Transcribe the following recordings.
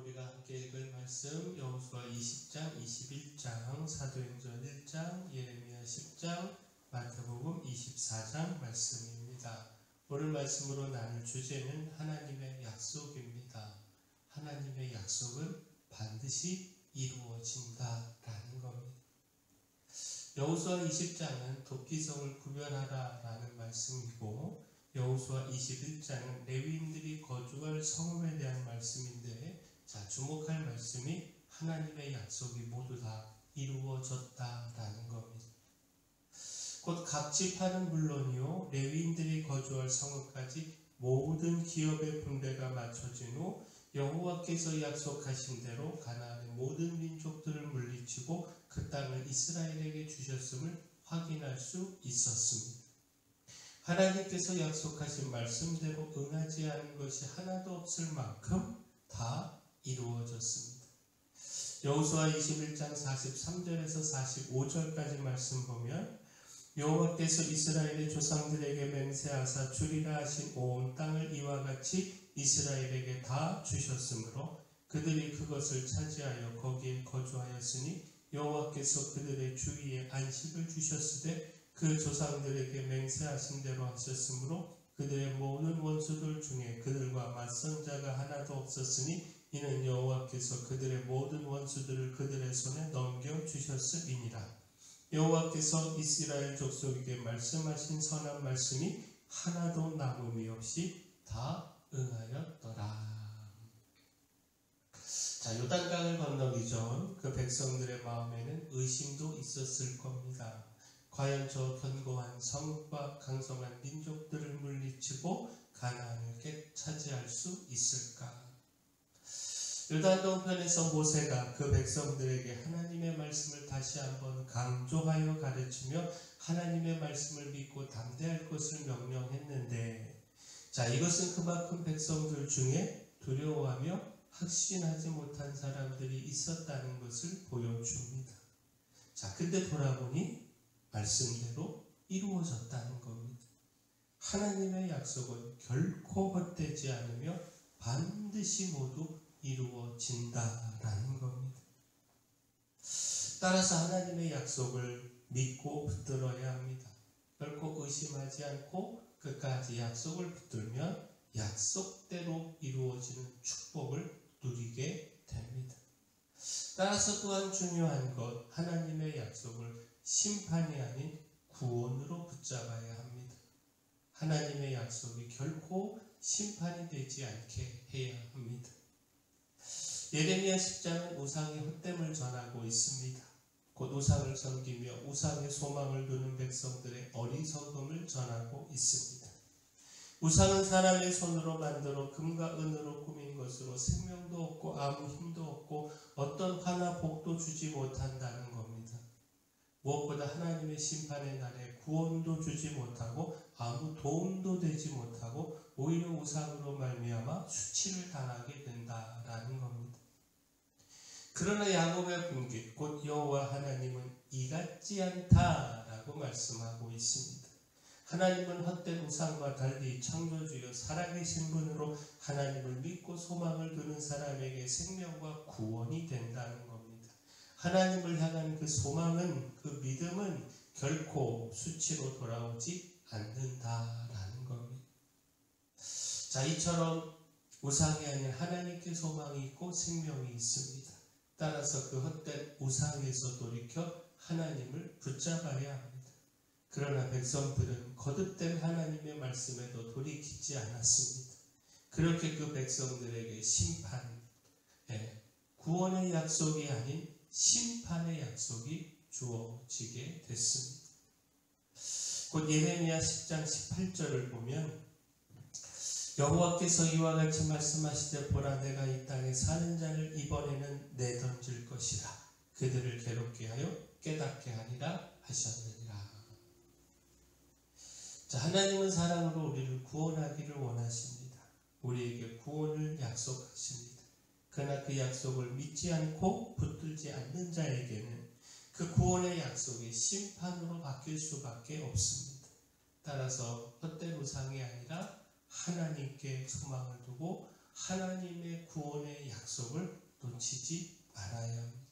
우리가 함께 읽을 말씀 여호수아 20장, 21장, 사도행전 1장, 예레미야 10장, 마태복음 24장 말씀입니다. 오늘 말씀으로 나눌 주제는 하나님의 약속입니다. 하나님의 약속은 반드시 이루어진다라는 겁니다. 여호수아 20장은 도피성을 구별하라 라는 말씀이고, 여호수아 21장은 레위인들이 거주할 성읍에 대한 말씀인데, 주목할 말씀이 하나님의 약속이 모두 다 이루어졌다라는 겁니다. 곧 각 지파는 물론이요, 레위인들이 거주할 성읍까지 모든 기업의 분배가 맞춰진 후 여호와께서 약속하신 대로 가나안의 모든 민족들을 물리치고 그 땅을 이스라엘에게 주셨음을 확인할 수 있었습니다. 하나님께서 약속하신 말씀대로 응하지 않은 것이 하나도 없을 만큼 다 이루어졌습니다. 여호수아 21장 43절에서 45절까지 말씀 보면, 여호와께서 이스라엘의 조상들에게 맹세하사 주리라 하신 온 땅을 이와 같이 이스라엘에게 다 주셨으므로 그들이 그것을 차지하여 거기에 거주하였으니 여호와께서 그들의 주위에 안식을 주셨으되 그 조상들에게 맹세하신 대로 하셨으므로 그들의 모든 원수들 중에 그들과 맞선 자가 하나도 없었으니 이는 여호와께서 그들의 모든 원수들을 그들의 손에 넘겨주셨음이니라. 여호와께서 이스라엘 족속에게 말씀하신 선한 말씀이 하나도 남음이 없이 다 응하였더라. 요단강을 건너기 전 그 백성들의 마음에는 의심도 있었을 겁니다. 과연 저 견고한 성읍과 강성한 민족들을 물리치고 가나안을 차지할 수 있을까? 요단 동편에서 모세가 그 백성들에게 하나님의 말씀을 다시 한번 강조하여 가르치며 하나님의 말씀을 믿고 담대할 것을 명령했는데, 이것은 그만큼 백성들 중에 두려워하며 확신하지 못한 사람들이 있었다는 것을 보여줍니다. 근데 돌아보니 말씀대로 이루어졌다는 겁니다. 하나님의 약속은 결코 헛되지 않으며 반드시 모두 이루어진다라는 겁니다. 따라서 하나님의 약속을 믿고 붙들어야 합니다. 결코 의심하지 않고 끝까지 약속을 붙들면 약속대로 이루어지는 축복을 누리게 됩니다. 따라서 또한 중요한 것, 하나님의 약속을 심판이 아닌 구원으로 붙잡아야 합니다. 하나님의 약속이 결코 심판이 되지 않게 해야 합니다. 예레미야 10장은 우상의 헛됨을 전하고 있습니다. 곧 우상을 섬기며 우상의 소망을 두는 백성들의 어리석음을 전하고 있습니다. 우상은 사람의 손으로 만들어 금과 은으로 꾸민 것으로 생명도 없고 아무 힘도 없고 어떤 화나 복도 주지 못한다는 겁니다. 무엇보다 하나님의 심판의 날에 구원도 주지 못하고 아무 도움도 되지 못하고 오히려 우상으로 말미암아 수치를 당하게 된다라는 겁니다. 그러나 야곱의 분깃 곧 여호와 하나님은 이같지 않다라고 말씀하고 있습니다. 하나님은 헛된 우상과 달리 창조주여 살아계신 분으로 하나님을 믿고 소망을 두는 사람에게 생명과 구원이 된다는 겁니다. 하나님을 향한 그 소망은, 그 믿음은 결코 수치로 돌아오지 않는다라는 겁니다. 이처럼 우상이 아닌 하나님께 소망이 있고 생명이 있습니다. 따라서 그 헛된 우상에서 돌이켜 하나님을 붙잡아야 합니다. 그러나 백성들은 거듭된 하나님의 말씀에도 돌이키지 않았습니다. 그렇게 그 백성들에게 구원의 약속이 아닌 심판의 약속이 주어지게 됐습니다. 곧 예레미야 10장 18절을 보면, 여호와께서 이와 같이 말씀하시되 보라, 내가 이 땅에 사는 자를 이번에는 내던질 것이라. 그들을 괴롭게 하여 깨닫게 하리라 하셨느니라. 하나님은 사랑으로 우리를 구원하기를 원하십니다. 우리에게 구원을 약속하십니다. 그러나 그 약속을 믿지 않고 붙들지 않는 자에게는 그 구원의 약속이 심판으로 바뀔 수밖에 없습니다. 따라서 헛된 우상이 아니라 하나님께 소망을 두고 하나님의 구원의 약속을 놓치지 말아야 합니다.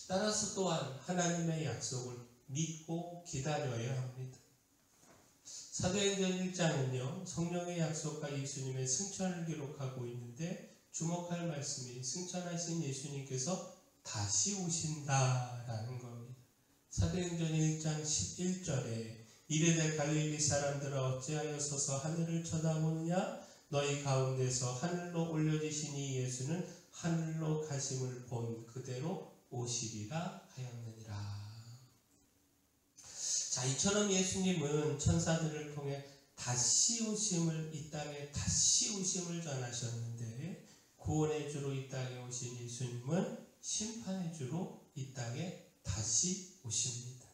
따라서 또한 하나님의 약속을 믿고 기다려야 합니다. 사도행전 1장은요, 성령의 약속과 예수님의 승천을 기록하고 있는데 주목할 말씀이 승천하신 예수님께서 다시 오신다라는 겁니다. 사도행전 1장 11절에 이르되 갈릴리 사람들아 어찌하여 서서 하늘을 쳐다보느냐 너희 가운데서 하늘로 올려지신 이 예수는 하늘로 가심을 본 그대로 오시리라 하였느니라. 자, 이처럼 예수님은 천사들을 통해 다시 오심을 이 땅에 다시 오심을 전하셨는데 구원의 주로 이 땅에 오신 예수님은 심판의 주로 이 땅에 다시 오십니다.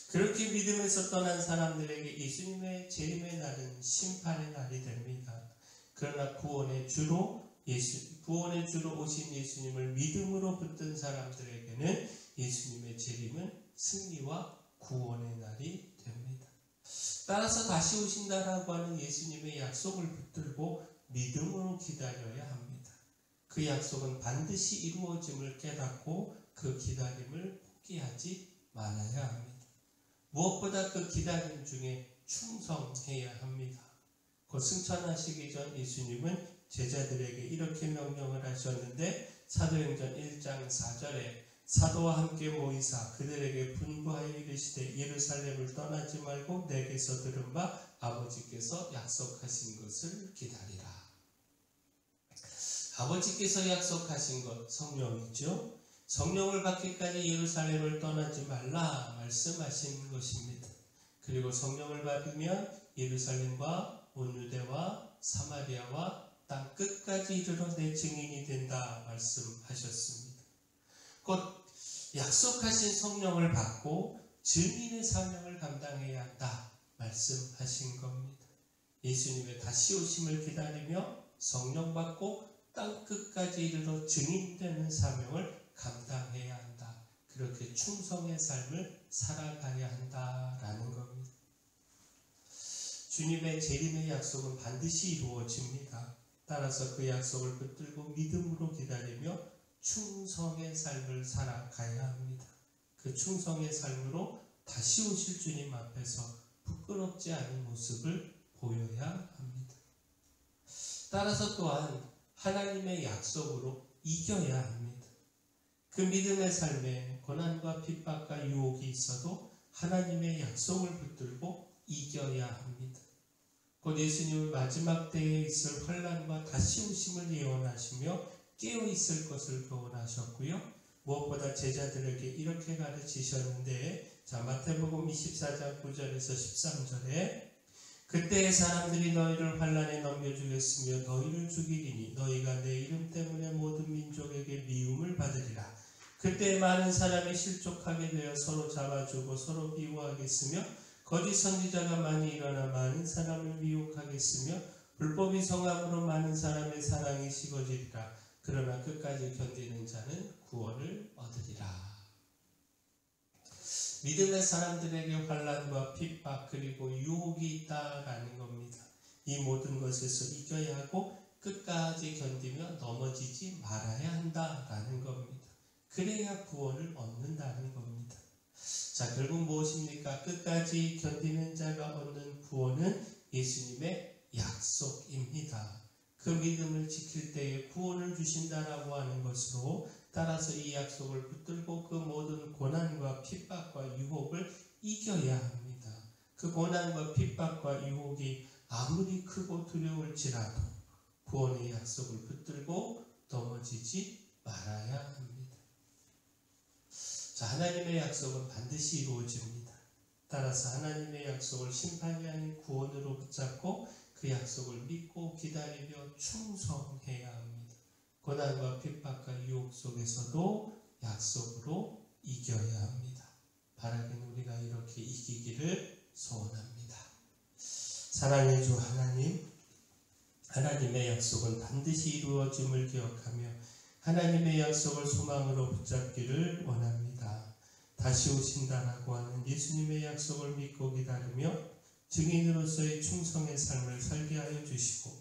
그렇게 믿음에서 떠난 사람들에게 예수님의 재림의 날은 심판의 날이 됩니다. 그러나 구원의 주로 오신 예수님을 믿음으로 붙든 사람들에게는 예수님의 재림은 승리와 구원의 날이 됩니다. 따라서 다시 오신다라고 하는 예수님의 약속을 붙들고 믿음으로 기다려야 합니다. 그 약속은 반드시 이루어짐을 깨닫고 그 기다림을 포기하지 말아야 합니다. 무엇보다 그 기다림 중에 충성해야 합니다. 곧 승천하시기 전 예수님은 제자들에게 이렇게 명령을 하셨는데 사도행전 1장 4절에 사도와 함께 모이사 그들에게 분부하여 이르시되 예루살렘을 떠나지 말고 내게서 들은 바 아버지께서 약속하신 것을 기다리라. 아버지께서 약속하신 것 성령이죠. 성령을 받기까지 예루살렘을 떠나지 말라 말씀하신 것입니다. 그리고 성령을 받으면 예루살렘과 온 유대와 사마리아와 땅 끝까지 이르러 내 증인이 된다 말씀하셨습니다. 곧 약속하신 성령을 받고 증인의 사명을 감당해야 한다 말씀하신 겁니다. 예수님의 다시 오심을 기다리며 성령 받고 땅 끝까지 이르러 증인되는 사명을 감당해야 한다. 그렇게 충성의 삶을 살아가야 한다라는 겁니다. 주님의 재림의 약속은 반드시 이루어집니다. 따라서 그 약속을 붙들고 믿음으로 기다리며 충성의 삶을 살아가야 합니다. 그 충성의 삶으로 다시 오실 주님 앞에서 부끄럽지 않은 모습을 보여야 합니다. 따라서 또한 하나님의 약속으로 이겨야 합니다. 그 믿음의 삶에 고난과 핍박과 유혹이 있어도 하나님의 약속을 붙들고 이겨야 합니다. 곧 예수님은 마지막 때에 있을 환난과 다시 오심을 예언하시며 깨어있을 것을 교훈하셨고요. 무엇보다 제자들에게 이렇게 가르치셨는데 마태복음 24장 9절에서 13절에 그때의 사람들이 너희를 환난에 넘겨주겠으며 너희를 죽이리니 너희가 내 이름 때문에 모든 민족에게 미움을 받으리라. 그때 많은 사람이 실족하게 되어 서로 잡아주고 서로 미워하겠으며 거짓 선지자가 많이 일어나 많은 사람을 미혹하겠으며 불법이 성함으로 많은 사람의 사랑이 식어지리라. 그러나 끝까지 견디는 자는 구원을 얻으리라. 믿음의 사람들에게 환난과 핍박 그리고 유혹이 있다라는 겁니다. 이 모든 것에서 이겨야 하고 끝까지 견디며 넘어지지 말아야 한다라는 겁니다. 그래야 구원을 얻는다는 겁니다. 자, 결국 무엇입니까? 끝까지 견디는 자가 얻는 구원은 예수님의 약속입니다. 그 믿음을 지킬 때에 구원을 주신다라고 하는 것으로 따라서 이 약속을 붙들고 그 모든 고난과 핍박과 유혹을 이겨야 합니다. 그 고난과 핍박과 유혹이 아무리 크고 두려울지라도 구원의 약속을 붙들고 넘어지지 말아야 합니다. 자, 하나님의 약속은 반드시 이루어집니다. 따라서 하나님의 약속을 심판이 아닌 구원으로 붙잡고 그 약속을 믿고 기다리며 충성해야 합니다. 고난과 핍박과 유혹 속에서도 약속으로 이겨야 합니다. 바라기는 우리가 이렇게 이기기를 소원합니다. 사랑의 주 하나님, 하나님의 약속은 반드시 이루어짐을 기억하며 하나님의 약속을 소망으로 붙잡기를 원합니다. 다시 오신다라고 하는 예수님의 약속을 믿고 기다리며 증인으로서의 충성의 삶을 살게 하여 주시고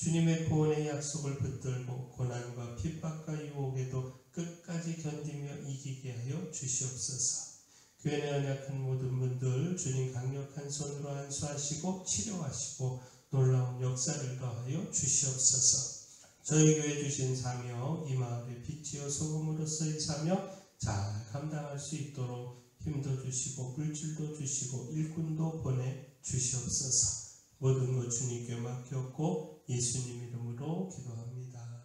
주님의 구원의 약속을 붙들고 고난과 핍박과 유혹에도 끝까지 견디며 이기게 하여 주시옵소서. 교회 내 연약한 모든 분들 주님 강력한 손으로 안수하시고 치료하시고 놀라운 역사를 더하여 주시옵소서. 저희 교회 주신 사명, 이 마을의 빛이요 소금으로서의 사명 잘 감당할 수 있도록 힘도 주시고 물질도 주시고 일꾼도 보내 주시옵소서. 모든 것 주님께 맡겼고 예수님 이름으로 기도합니다.